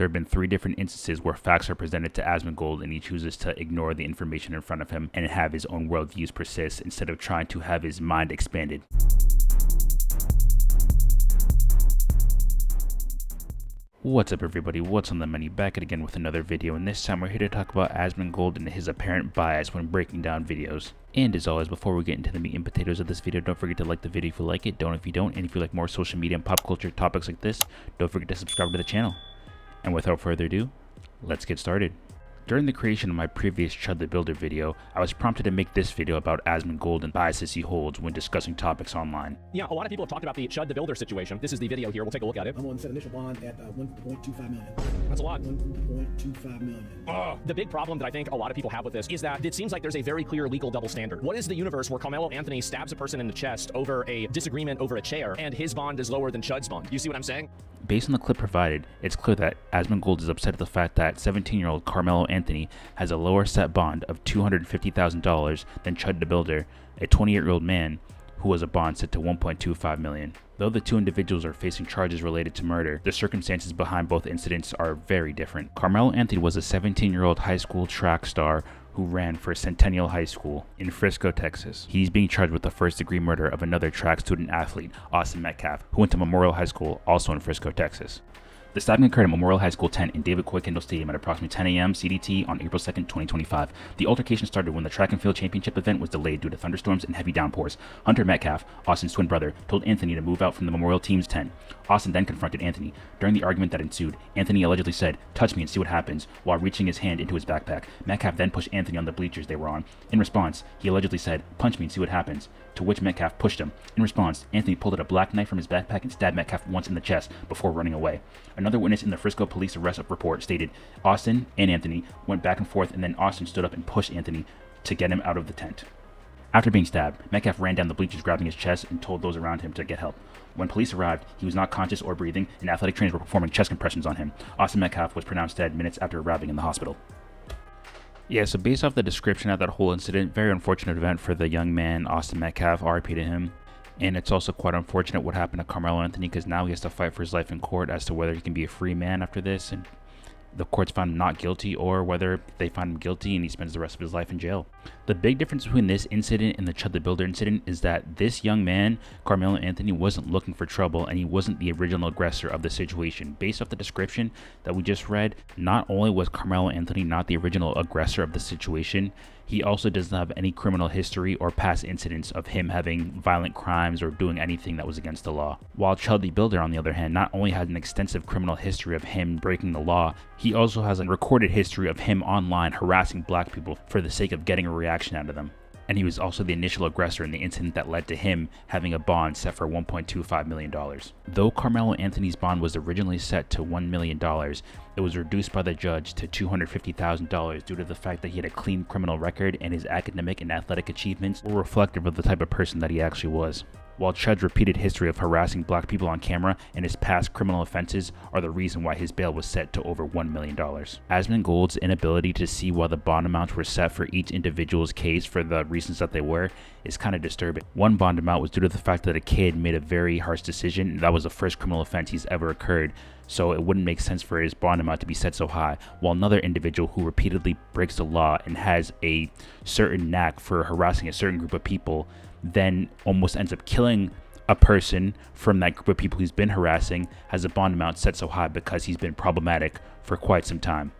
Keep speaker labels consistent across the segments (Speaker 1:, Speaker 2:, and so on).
Speaker 1: There have been 3 different instances where facts are presented to Asmongold and he chooses to ignore the information in front of him and have his own worldviews persist instead of trying to have his mind expanded. What's up everybody, what's on the menu? Back at again with another video, and this time we're here to talk about Asmongold and his apparent bias when breaking down videos. And as always, before we get into the meat and potatoes of this video, don't forget to like the video if you like it, don't if you don't, and if you like more social media and pop culture topics like this, don't forget to subscribe to the channel. And without further ado, let's get started. During the creation of my previous Chud the Builder video, I was prompted to make this video about Asmongold and biases he holds when discussing topics online.
Speaker 2: Yeah, a lot of people have talked about the Chud the Builder situation. This is the video here. We'll take a look at it.
Speaker 3: I'm on set initial bond at 1.25 million.
Speaker 2: That's a lot.
Speaker 3: 1.25 million.
Speaker 2: The big problem that I think a lot of people have with this is that it seems like there's a very clear legal double standard. What is the universe where Carmelo Anthony stabs a person in the chest over a disagreement over a chair and his bond is lower than Chud's bond? You see what I'm saying?
Speaker 1: Based on the clip provided, it's clear that Asmongold is upset at the fact that 17-year-old Carmelo Anthony has a lower set bond of $250,000 than Chud the Builder, a 28-year-old man who has a bond set to $1.25 million. Though the two individuals are facing charges related to murder, the circumstances behind both incidents are very different. Carmelo Anthony was a 17-year-old high school track star who ran for Centennial High School in Frisco, Texas. He's being charged with the first-degree murder of another track student athlete, Austin Metcalf, who went to Memorial High School, also in Frisco, Texas. The stabbing occurred at Memorial High School 10 in David Coy Kendall Stadium at approximately 10 a.m. CDT on April 2nd, 2025. The altercation started when the track and field championship event was delayed due to thunderstorms and heavy downpours. Hunter Metcalf, Austin's twin brother, told Anthony to move out from the Memorial team's tent. Austin then confronted Anthony. During the argument that ensued, Anthony allegedly said, "Touch me and see what happens," while reaching his hand into his backpack. Metcalf then pushed Anthony on the bleachers they were on. In response, he allegedly said, "Punch me and see what happens," to which Metcalf pushed him. In response, Anthony pulled out a black knife from his backpack and stabbed Metcalf once in the chest before running away. Another witness in the Frisco police arrest report stated Austin and Anthony went back and forth, and then Austin stood up and pushed Anthony to get him out of the tent. After being stabbed, Metcalf ran down the bleachers grabbing his chest and told those around him to get help. When police arrived, he was not conscious or breathing, and athletic trainers were performing chest compressions on him. Austin Metcalf was pronounced dead minutes after arriving in the hospital. Yeah, so based off the description of that whole incident, very unfortunate event for the young man, Austin Metcalf, RIP to him. And it's also quite unfortunate what happened to Carmelo Anthony, because now he has to fight for his life in court as to whether he can be a free man after this, and the courts found him not guilty, or whether they find him guilty and he spends the rest of his life in jail. The big difference between this incident and the Chud the Builder incident is that this young man, Carmelo Anthony, wasn't looking for trouble, and he wasn't the original aggressor of the situation. Based off the description that we just read, not only was Carmelo Anthony not the original aggressor of the situation, he also doesn't have any criminal history or past incidents of him having violent crimes or doing anything that was against the law. While Chud the Builder, on the other hand, not only has an extensive criminal history of him breaking the law, he also has a recorded history of him online harassing black people for the sake of getting a reaction out of them. And he was also the initial aggressor in the incident that led to him having a bond set for $1.25 million. Though Carmelo Anthony's bond was originally set to $1 million, it was reduced by the judge to $250,000 due to the fact that he had a clean criminal record and his academic and athletic achievements were reflective of the type of person that he actually was. While Chud's repeated history of harassing black people on camera and his past criminal offenses are the reason why his bail was set to over $1 million. Asmongold's inability to see why the bond amounts were set for each individual's case for the reasons that they were is kind of disturbing. One bond amount was due to the fact that a kid made a very harsh decision, and that was the first criminal offense he's ever occurred, so it wouldn't make sense for his bond amount to be set so high, while another individual who repeatedly breaks the law and has a certain knack for harassing a certain group of people then almost ends up killing a person from that group of people he's been harassing, has a bond amount set so high because he's been problematic for quite some time.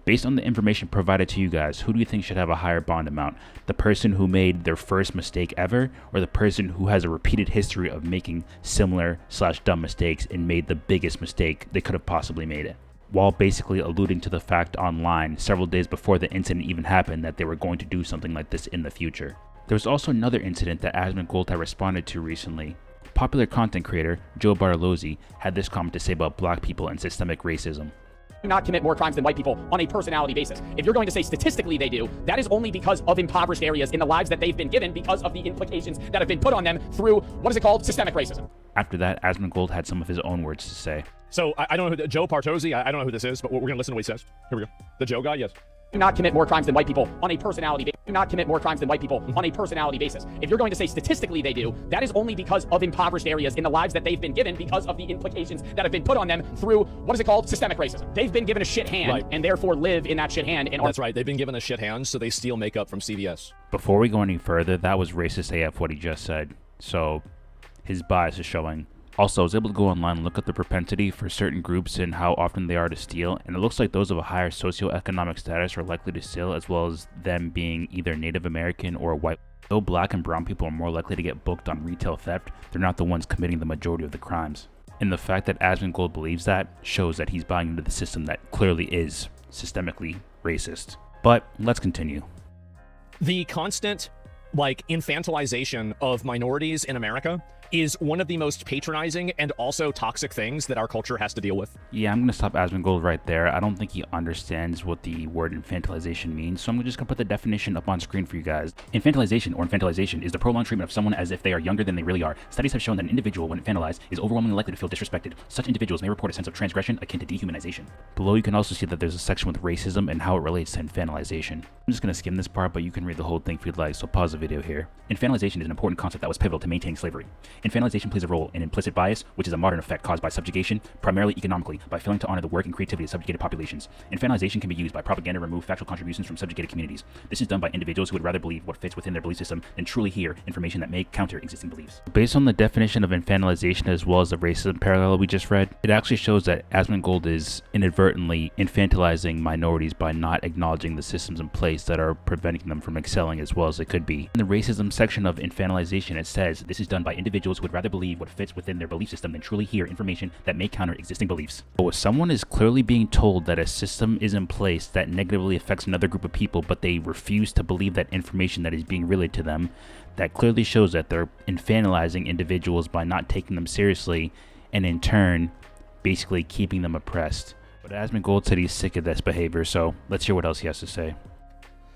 Speaker 1: Based on the information provided to you guys, who do you think should have a higher bond amount? The person who made their first mistake ever, or the person who has a repeated history of making similar/dumb mistakes and made the biggest mistake they could have possibly made it? While basically alluding to the fact online several days before the incident even happened that they were going to do something like this in the future. There was also another incident that Asmongold had responded to recently. Popular content creator Joe Bartolozzi had this comment to say about black people and systemic racism.
Speaker 2: Not commit more crimes than white people on a personality basis. If you're going to say statistically they do, that is only because of impoverished areas in the lives that they've been given because of the implications that have been put on them through, what is it called, systemic racism.
Speaker 1: After that, Asmongold had some of his own words to say.
Speaker 4: So I don't know who Joe Bartolozzi, I don't know who this is, but we're going to listen to what he says. Here we go. The Joe guy, yes.
Speaker 2: do not commit more crimes than white people on a personality basis. Do not commit more crimes than white people on a personality basis. If you're going to say statistically they do, that is only because of impoverished areas in the lives that they've been given because of the implications that have been put on them through, what is it called? Systemic racism. They've been given a shit hand and therefore live in that shit hand. And
Speaker 4: that's right. They've been given a shit hand, so they steal makeup from CVS.
Speaker 1: Before we go any further, that was racist AF what he just said. So his bias is showing. Also, I was able to go online and look at the propensity for certain groups and how often they are to steal, and it looks like those of a higher socioeconomic status are likely to steal, as well as them being either Native American or white. Though black and brown people are more likely to get booked on retail theft, they're not the ones committing the majority of the crimes. And the fact that Asmongold believes that shows that he's buying into the system that clearly is systemically racist. But let's continue.
Speaker 4: The constant, infantilization of minorities in America is one of the most patronizing and also toxic things that our culture has to deal with.
Speaker 1: Yeah, I'm going to stop Asmongold right there. I don't think he understands what the word infantilization means, so I'm just going to put the definition up on screen for you guys. Infantilization is the prolonged treatment of someone as if they are younger than they really are. Studies have shown that an individual, when infantilized, is overwhelmingly likely to feel disrespected. Such individuals may report a sense of transgression akin to dehumanization. Below, you can also see that there's a section with racism and how it relates to infantilization. I'm just going to skim this part, but you can read the whole thing if you'd like, so pause the video here. Infantilization is an important concept that was pivotal to maintaining slavery. Infantilization plays a role in implicit bias, which is a modern effect caused by subjugation, primarily economically, by failing to honor the work and creativity of subjugated populations. Infantilization can be used by propaganda to remove factual contributions from subjugated communities. This is done by individuals who would rather believe what fits within their belief system than truly hear information that may counter existing beliefs. Based on the definition of infantilization as well as the racism parallel we just read, it actually shows that Asmongold is inadvertently infantilizing minorities by not acknowledging the systems in place that are preventing them from excelling as well as they could be. In the racism section of infantilization, it says this is done by individuals who would rather believe what fits within their belief system than truly hear information that may counter existing beliefs. So if someone is clearly being told that a system is in place that negatively affects another group of people, but they refuse to believe that information that is being relayed to them, that clearly shows that they're infantilizing individuals by not taking them seriously and in turn basically keeping them oppressed. But Asmongold said he's sick of this behavior, so let's hear what else he has to say.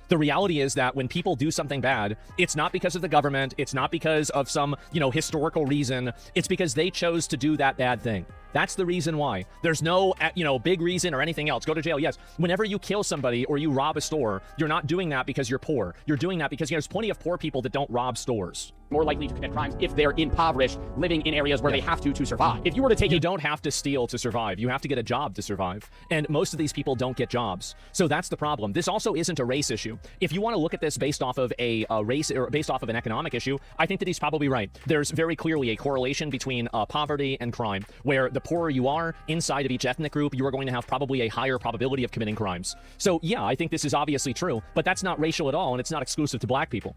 Speaker 4: The reality is that when people do something bad, it's not because of the government, it's not because of some, historical reason, it's because they chose to do that bad thing. That's the reason why. There's no, big reason or anything else. Go to jail, yes. Whenever you kill somebody or you rob a store, you're not doing that because you're poor. You're doing that because there's plenty of poor people that don't rob stores.
Speaker 2: More likely to commit crimes if they're impoverished, living in areas where they have to survive. If you were to take
Speaker 4: You don't have to steal to survive. You have to get a job to survive. And most of these people don't get jobs. So that's the problem. This also isn't a race issue. If you want to look at this based off of a race or based off of an economic issue, I think that he's probably right. There's very clearly a correlation between poverty and crime, where the poorer you are inside of each ethnic group, you are going to have probably a higher probability of committing crimes. So yeah, I think this is obviously true, but that's not racial at all, and it's not exclusive to black people.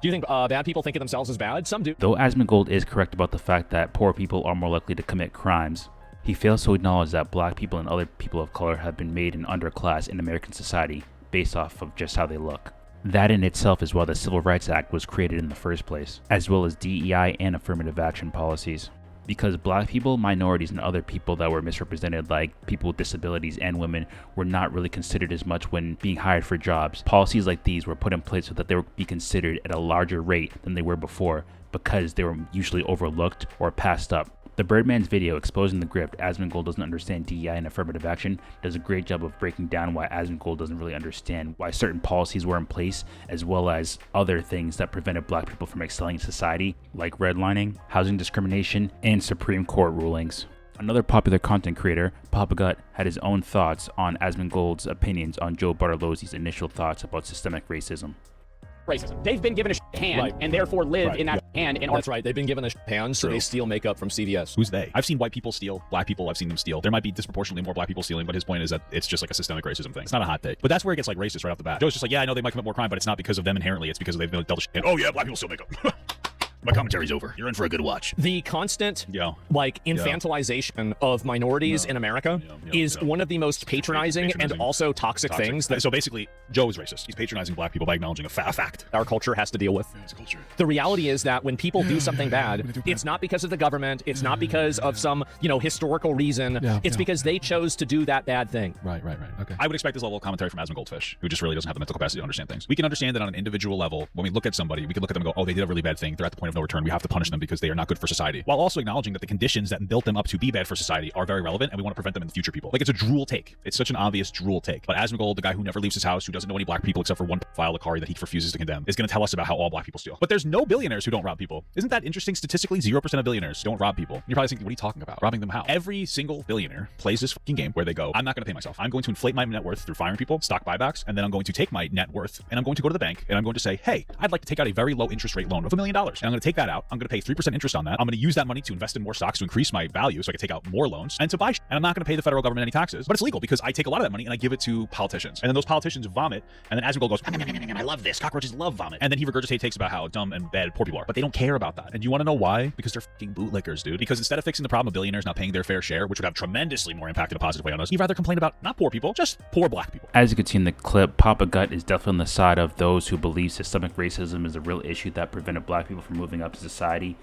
Speaker 4: Do you think bad people think of themselves as bad? Some do.
Speaker 1: Though Asmongold is correct about the fact that poor people are more likely to commit crimes, he fails to acknowledge that black people and other people of color have been made an underclass in American society based off of just how they look. That in itself is why the Civil Rights Act was created in the first place, as well as DEI and affirmative action policies. Because black people, minorities, and other people that were misrepresented, like people with disabilities and women, were not really considered as much when being hired for jobs. Policies like these were put in place so that they would be considered at a larger rate than they were before, because they were usually overlooked or passed up. The Birdman's video exposing the grift Asmongold doesn't understand DEI and affirmative action does a great job of breaking down why Asmongold doesn't really understand why certain policies were in place, as well as other things that prevented black people from excelling in society, like redlining, housing discrimination, and Supreme Court rulings. Another popular content creator, Papagut, had his own thoughts on Asmongold's opinions on Joe Bartolozzi's initial thoughts about systemic racism.
Speaker 2: They've been given a shit hand and therefore live in that hand. And
Speaker 4: that's right. They've been given a shit hand, so they steal makeup from CVS.
Speaker 5: Who's they? I've seen white people steal. Black people, I've seen them steal. There might be disproportionately more black people stealing, but his point is that it's just like a systemic racism thing. It's not a hot take. But that's where it gets like racist right off the bat. Joe's just like, yeah, I know they might commit more crime, but it's not because of them inherently. It's because they've been dealt a shit hand. Oh yeah, black people steal makeup. My commentary's over. You're in for a good watch.
Speaker 4: The constant, infantilization of minorities in America is one of the most patronizing and also toxic things.
Speaker 5: So basically, Joe is racist. He's patronizing black people by acknowledging a fact.
Speaker 4: Our culture has to deal with.
Speaker 5: It's culture.
Speaker 4: The reality is that when people do something bad, it's not because of the government. It's not because of some, historical reason. It's because they chose to do that bad thing.
Speaker 5: Right. Okay. I would expect this level of commentary from Asmongold, who just really doesn't have the mental capacity to understand things. We can understand that on an individual level. When we look at somebody, we can look at them and go, oh, they did a really bad thing. They're at the point point of no return. We have to punish them because they are not good for society, while also acknowledging that the conditions that built them up to be bad for society are very relevant, and we want to prevent them in the future people. Like, it's a drool take. It's such an obvious drool take. But Asmongold, the guy who never leaves his house, who doesn't know any black people except for one file Akari that he refuses to condemn, is going to tell us about how all black people steal. But there's no billionaires who don't rob people. Isn't that interesting? Statistically, 0% of billionaires don't rob people. You're probably thinking, what are you talking about? Robbing them how? Every single billionaire plays this fucking game where they go, I'm not going to pay myself. I'm going to inflate my net worth through firing people, stock buybacks, and then I'm going to take my net worth and I'm going to go to the bank and I'm going to say, hey, I'd like to take out a very low interest rate loan of $1 million. And I'm going to take that out. I'm going to pay 3% interest on that. I'm going to use that money to invest in more stocks to increase my value so I can take out more loans and to buy shit. And I'm not going to pay the federal government any taxes, but it's legal because I take a lot of that money and I give it to politicians. And then those politicians vomit. And then Asmongold goes, I love this. Cockroaches love vomit. And then he regurgitates takes about how dumb and bad poor people are. But they don't care about that. And you want to know why? Because they're fucking bootlickers, dude. Because instead of fixing the problem of billionaires not paying their fair share, which would have tremendously more impact in a positive way on us, he'd rather complain about not poor people, just poor black people.
Speaker 1: As you can see in the clip, Papa Gut is definitely on the side of those who believe systemic racism is a real issue that prevented black people from moving up to society.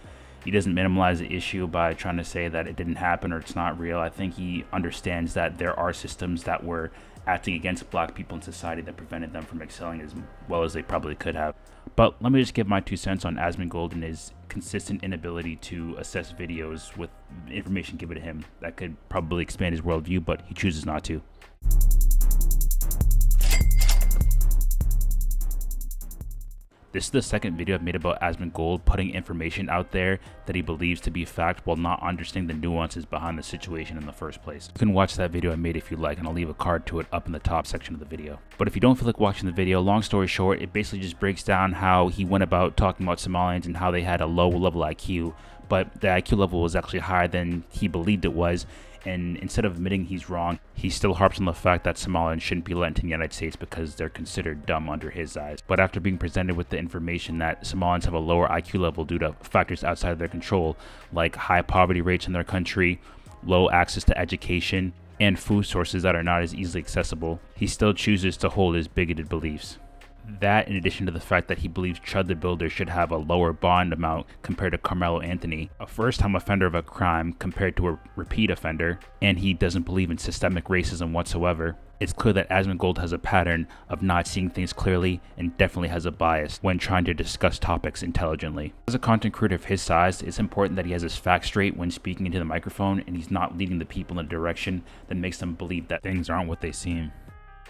Speaker 1: He doesn't minimize the issue by trying to say that it didn't happen or it's not real. I think he understands that there are systems that were acting against black people in society that prevented them from excelling as well as they probably could have. But let me just give my 2 cents on Asmongold and his consistent inability to assess videos with information given to him that could probably expand his worldview, but he chooses not to. This is the second video I've made about Asmongold putting information out there that he believes to be fact while not understanding the nuances behind the situation in the first place. You can watch that video I made if you like, and I'll leave a card to it up in the top section of the video. But if you don't feel like watching the video, long story short, it basically just breaks down how he went about talking about Somalians and how they had a low level IQ, but the IQ level was actually higher than he believed it was. And instead of admitting he's wrong, he still harps on the fact that Somalians shouldn't be let into the United States because they're considered dumb under his eyes. But after being presented with the information that Somalians have a lower IQ level due to factors outside of their control, like high poverty rates in their country, low access to education, and food sources that are not as easily accessible, he still chooses to hold his bigoted beliefs. That, in addition to the fact that he believes Chud the Builder should have a lower bond amount compared to Carmelo Anthony, a first-time offender of a crime compared to a repeat offender, and he doesn't believe in systemic racism whatsoever, it's clear that Asmongold has a pattern of not seeing things clearly and definitely has a bias when trying to discuss topics intelligently. As a content creator of his size, it's important that he has his facts straight when speaking into the microphone and he's not leading the people in a direction that makes them believe that things aren't what they seem.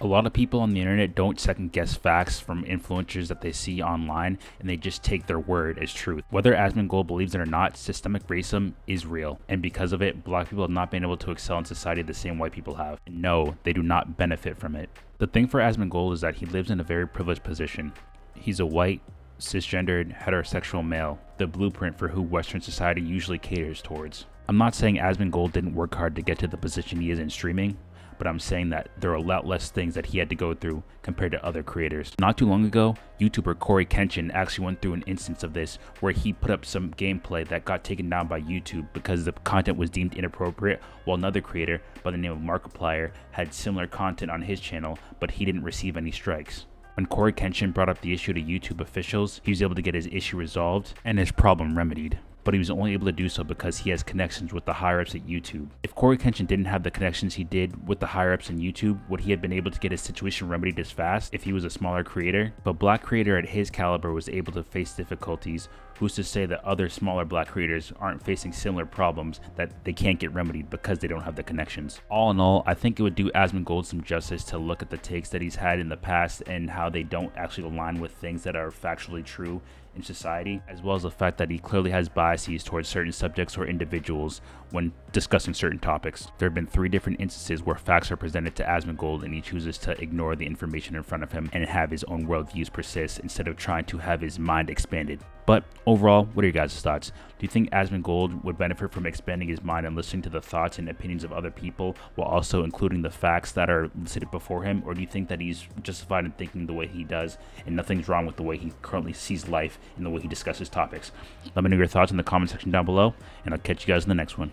Speaker 1: A lot of people on the internet don't second guess facts from influencers that they see online, and they just take their word as truth. Whether Asmongold believes it or not, systemic racism is real, and because of it, black people have not been able to excel in society the same white people have. And no, they do not benefit from it. The thing for Asmongold is that he lives in a very privileged position. He's a white, cisgendered, heterosexual male, the blueprint for who Western society usually caters towards. I'm not saying Asmongold didn't work hard to get to the position he is in streaming, but I'm saying that there are a lot less things that he had to go through compared to other creators. Not too long ago, YouTuber Corey Kenshin actually went through an instance of this where he put up some gameplay that got taken down by YouTube because the content was deemed inappropriate, while another creator by the name of Markiplier had similar content on his channel, but he didn't receive any strikes. When Corey Kenshin brought up the issue to YouTube officials, he was able to get his issue resolved and his problem remedied. But he was only able to do so because he has connections with the higher-ups at YouTube. If Corey Kenshin didn't have the connections he did with the higher-ups in YouTube, would he have been able to get his situation remedied as fast if he was a smaller creator? If a black creator at his caliber was able to face difficulties, who's to say that other smaller black creators aren't facing similar problems that they can't get remedied because they don't have the connections? All in all, I think it would do Asmongold some justice to look at the takes that he's had in the past and how they don't actually align with things that are factually true in society, as well as the fact that he clearly has biases towards certain subjects or individuals when discussing certain topics. There have been 3 different instances where facts are presented to Asmongold and he chooses to ignore the information in front of him and have his own worldviews persist instead of trying to have his mind expanded. But overall, what are your guys' thoughts? Do you think Asmongold would benefit from expanding his mind and listening to the thoughts and opinions of other people while also including the facts that are listed before him? Or do you think that he's justified in thinking the way he does and nothing's wrong with the way he currently sees life and the way he discusses topics? Let me know your thoughts in the comment section down below, and I'll catch you guys in the next one.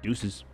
Speaker 1: Deuces.